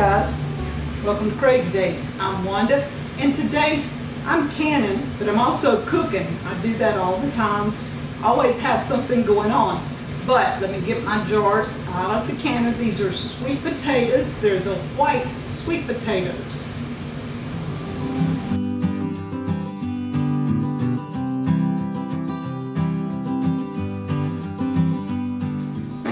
guys, welcome to Crazy Days. I'm Wanda, and today I'm canning, but I'm also cooking. I do that all the time. I always have something going on. But let me get my jars out of the canner. These are sweet potatoes. They're the white sweet potatoes.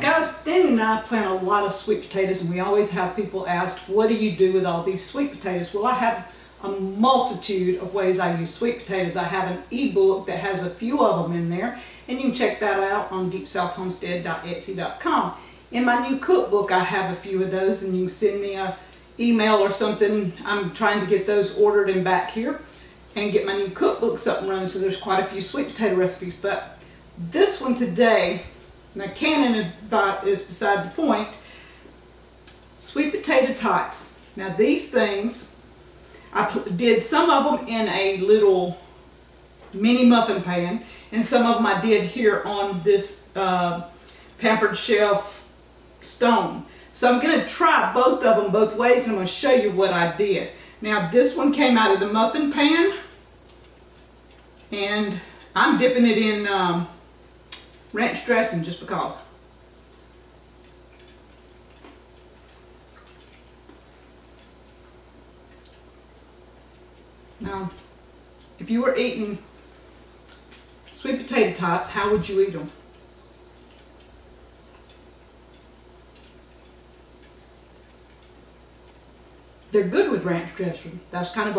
Guys, Danny and I plant a lot of sweet potatoes, and we always have people ask, what do you do with all these sweet potatoes? Well, I have a multitude of ways I use sweet potatoes. I have an ebook that has a few of them in there, and you can check that out on deepsouthhomestead.etsy.com. In my new cookbook, I have a few of those, and you can send me an email or something. I'm trying to get those ordered and back here and get my new cookbooks up and running, so there's quite a few sweet potato recipes. But this one today, now canning is beside the point. Sweet potato tots. Now these things, I did some of them in a little mini muffin pan, and some of them I did here on this pampered shelf stone. So I'm going to try both of them both ways, and I'm going to show you what I did. Now this one came out of the muffin pan, and I'm dipping it in ranch dressing just because. Now, if you were eating sweet potato tots, how would you eat them? They're good with ranch dressing. That's kind of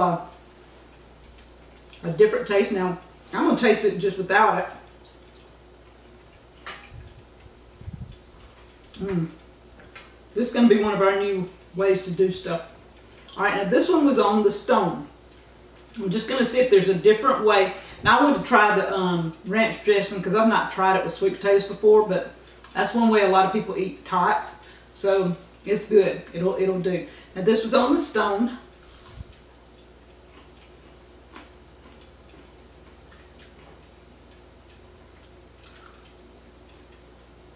a different taste. Now, I'm going to taste it just without it. This is going to be one of our new ways to do stuff. Alright, now this one was on the stone. I'm just going to see if there's a different way. Now I want to try the ranch dressing because I've not tried it with sweet potatoes before, but that's one way a lot of people eat tots. So it's good. It'll do. Now this was on the stone.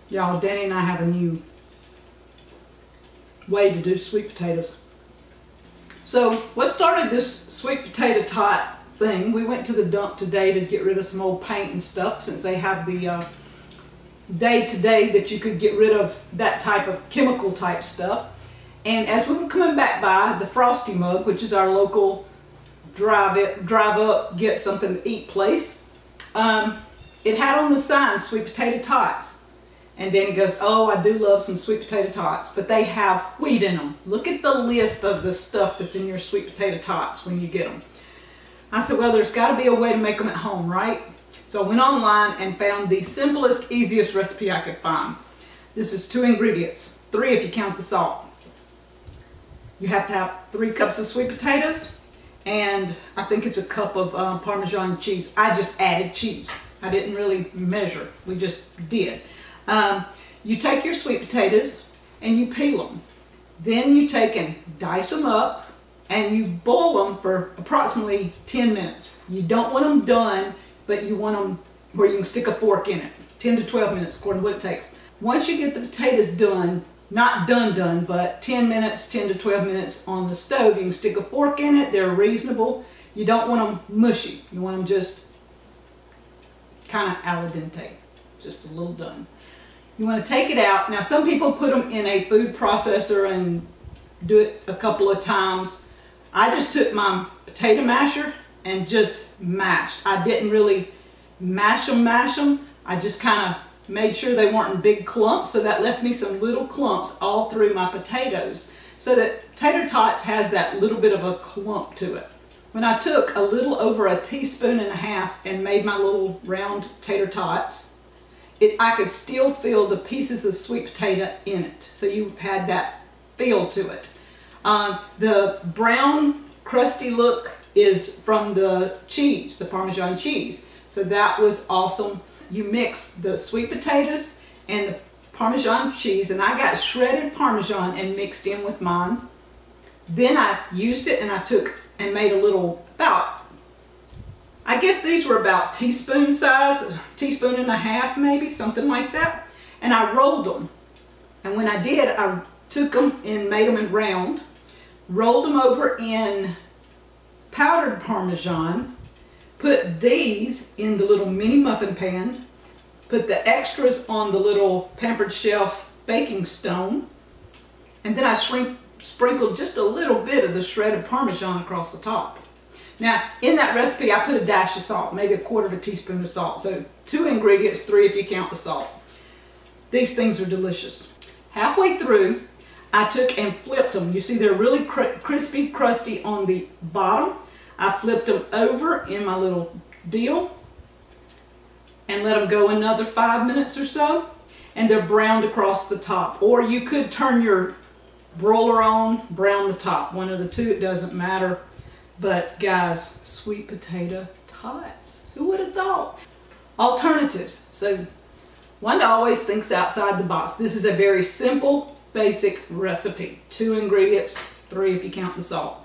Y'all, Danny and I have a new way to do sweet potatoes. So what started this sweet potato tot thing, we went to the dump today to get rid of some old paint and stuff, since they have the day today that you could get rid of that type of chemical type stuff. And as we were coming back by the Frosty Mug, which is our local drive up, get something to eat place, it had on the sign sweet potato tots. And Danny goes, oh, I do love some sweet potato tots, but they have wheat in them. Look at the list of the stuff that's in your sweet potato tots when you get them. I said, well, there's got to be a way to make them at home, right? So I went online and found the simplest, easiest recipe I could find. This is 2 ingredients, 3 if you count the salt. You have to have 3 cups of sweet potatoes, and I think it's a cup of Parmesan cheese. I just added cheese. I didn't really measure, we just did. You take your sweet potatoes and you peel them. Then you take and dice them up and you boil them for approximately 10 minutes. You don't want them done, but you want them where you can stick a fork in it. 10 to 12 minutes according to what it takes. Once you get the potatoes done, not done, but 10 minutes, 10 to 12 minutes on the stove, you can stick a fork in it. They're reasonable. You don't want them mushy. You want them just kind of al dente, just a little done. You want to take it out. Now some people put them in a food processor and do it a couple of times. I just took my potato masher and just mashed. I didn't really mash them. I just kind of made sure they weren't in big clumps, so that left me some little clumps all through my potatoes. So that tater tots has that little bit of a clump to it. When I took a little over 1.5 teaspoons and made my little round tater tots, I could still feel the pieces of sweet potato in it. So you had that feel to it. The brown crusty look is from the cheese, the Parmesan cheese. So that was awesome. You mix the sweet potatoes and the Parmesan cheese, and I got shredded Parmesan and mixed in with mine. Then I used it and I took and made a little, I guess these were about teaspoon size, 1.5 teaspoons maybe, something like that. And I rolled them. And when I did, I took them and made them in round. rolled them over in powdered Parmesan, put these in the little mini muffin pan, put the extras on the little Pampered Chef baking stone, and then I sprinkled just a little bit of the shredded Parmesan across the top. Now, in that recipe, I put a dash of salt, maybe 1/4 teaspoon of salt. So 2 ingredients, 3 if you count the salt. These things are delicious. Halfway through, I took and flipped them. You see they're really crispy, crusty on the bottom. I flipped them over in my little deal and let them go another 5 minutes or so, and they're browned across the top. Or you could turn your broiler on, brown the top. One of the two, it doesn't matter. But guys, sweet potato tots. Who would have thought? Alternatives. So Wanda always thinks outside the box. This is a very simple, basic recipe. 2 ingredients, 3 if you count the salt.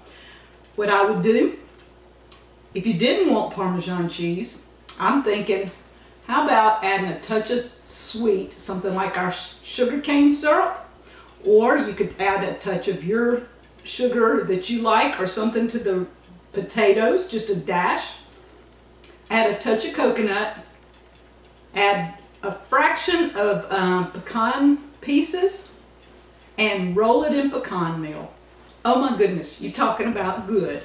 What I would do, if you didn't want Parmesan cheese, I'm thinking, how about adding a touch of sweet, something like our sugar cane syrup, or you could add a touch of your sugar that you like or something to the potatoes, just a dash. Add a touch of coconut, add a fraction of pecan pieces, and roll it in pecan meal. Oh my goodness, you're talking about good.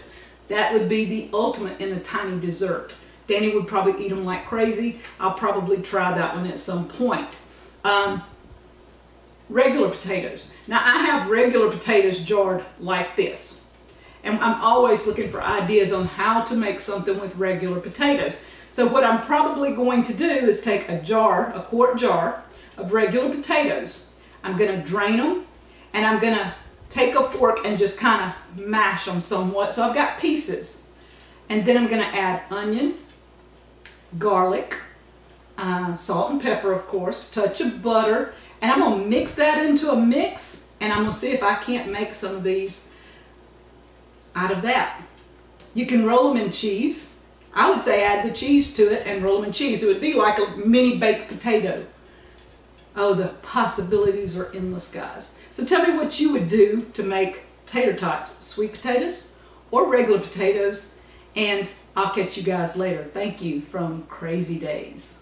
That would be the ultimate in a tiny dessert. Danny would probably eat them like crazy. I'll probably try that one at some point. Regular potatoes. Now I have regular potatoes jarred like this. And I'm always looking for ideas on how to make something with regular potatoes. So what I'm probably going to do is take a jar, a quart jar of regular potatoes. I'm going to drain them, and I'm going to take a fork and just kind of mash them somewhat. So I've got pieces. And then I'm going to add onion, garlic, salt and pepper, of course, touch of butter, and I'm going to mix that into a mix, and I'm going to see if I can't make some of these out of that. You can roll them in cheese. I would say add the cheese to it and roll them in cheese. It would be like a mini baked potato. Oh, the possibilities are endless, guys. So tell me what you would do to make tater tots, sweet potatoes or regular potatoes, and I'll catch you guys later. Thank you from Crazy Days.